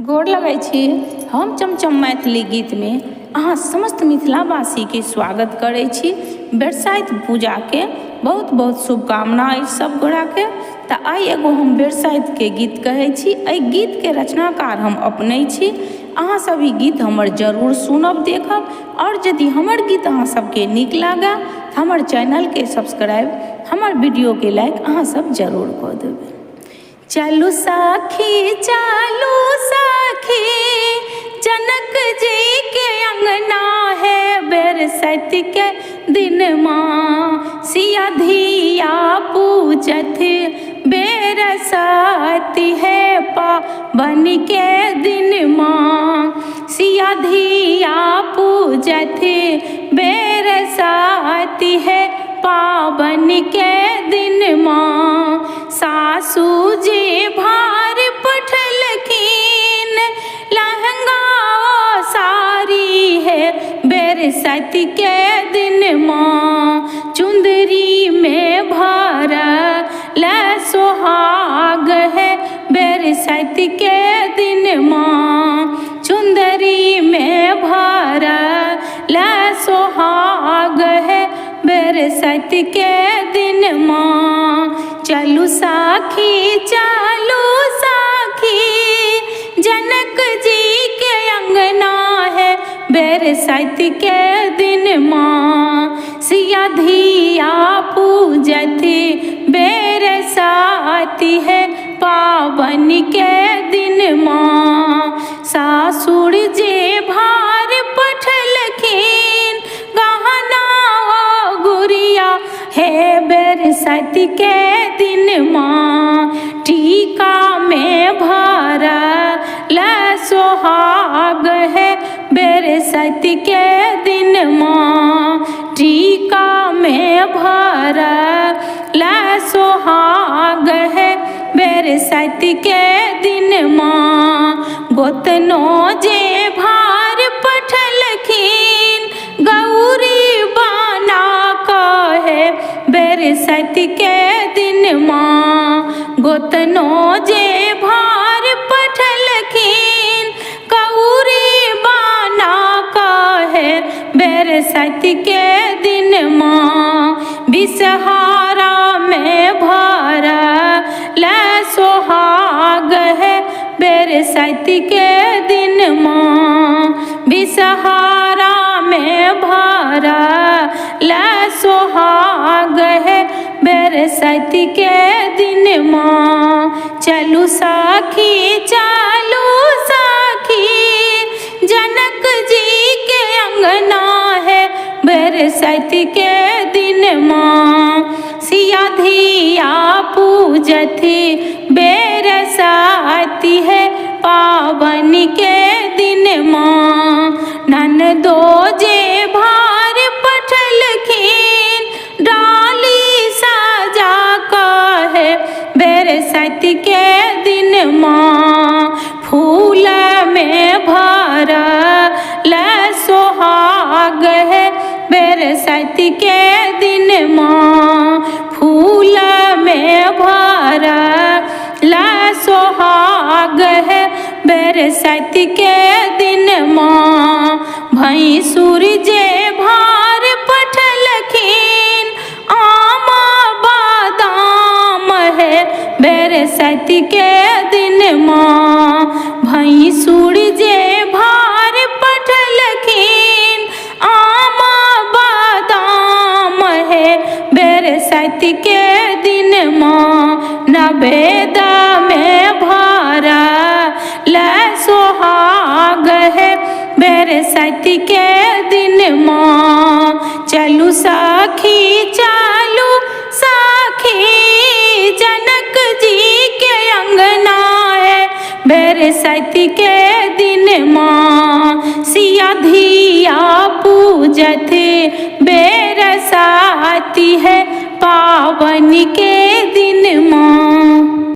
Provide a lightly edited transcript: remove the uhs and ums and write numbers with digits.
गोर लगै छी। हम चमचम मैथिली गीत में अहाँ समस्त मिथिलावासी के स्वागत करै छी। बरसाइत पूजा के बहुत बहुत शुभकामना सब गोरा के। तो आई एगो हम बरसाइत के गीत कहै छी। एहि गीत के रचनाकार हम अपने छी। अहाँ सब ई गीत हमर जरूर सुनब देखब, और यदि हमर गीत अहाँ सबके नीक लागे तो हमर चैनल के सब्सक्राइब, हमर वीडियो के लाइक अहाँ सब जरूर कऽ देबै। चलू साखी चलू साखी, जनक जी के अंगना है बरसाइत के दिन माँ। सिया धिया पूजत बरसात है पावन के दिन माँ। सिया धिया पूजत बरसात है पावन के दिन माँ। सासू जी भार पठलखीन लहंगा सारी है बरसात के दिन माँ। चुंदरी में भरल सोहाग है बरसात के दिन माँ। चुंदरी में भरल सोहाग है बरसात के दिन माँ। चलू साखी चलू साखी, जनक जी के अंगना है बरसाइत के दिन माँ। सिया धिया पूजत बरसात है पावन के दिन माँ। सासुर जे भार पठलखीन गहना गुड़िया है बरसात के दिन माँ। टीका में भरल सोहाग है बरसात के दिन माँ। टीका में भरल सोहाग है बरसात के दिन माँ। गोतनो जे भार पठलखीन गौरी बना कहे बरसात के दिन माँ। गोतनो जे भार पठलखीन गौरी बना कहे बरसात के दिन माँ। बिसहारा में भरल सोहाग है बरसात के दिन माँ। बिसहारा में भरल सोहाग है बरसात के दिन माँ। चलू साखी चलू साखी, जनक जी के अंगना है बरसात के दिन माँ। सिया धिया पूजत बरसात है पावन के दिन माँ। ननदो जे भार पठलखीन डाली सजा कहे बरसात के दिन माँ। फूल में भरल सोहाग है बरसात के दिन माँ। फूल में भरल सोहाग है बरसात के दिन माँ। भैंसुर जे भार पठलखीन आमा बादाम है बरसात के दिन माँ। भैंसुर जे भार पठलखीन आमा बादाम है बरसात के दिन माँ। नवेद में भरल सोहाग है बरसात के दिन माँ। चलू साखी चलू साखी, जनक जी के अंगना है बरसात के दिन माँ। सिया धिया पूजत बरसात है पावन के दिन माँ।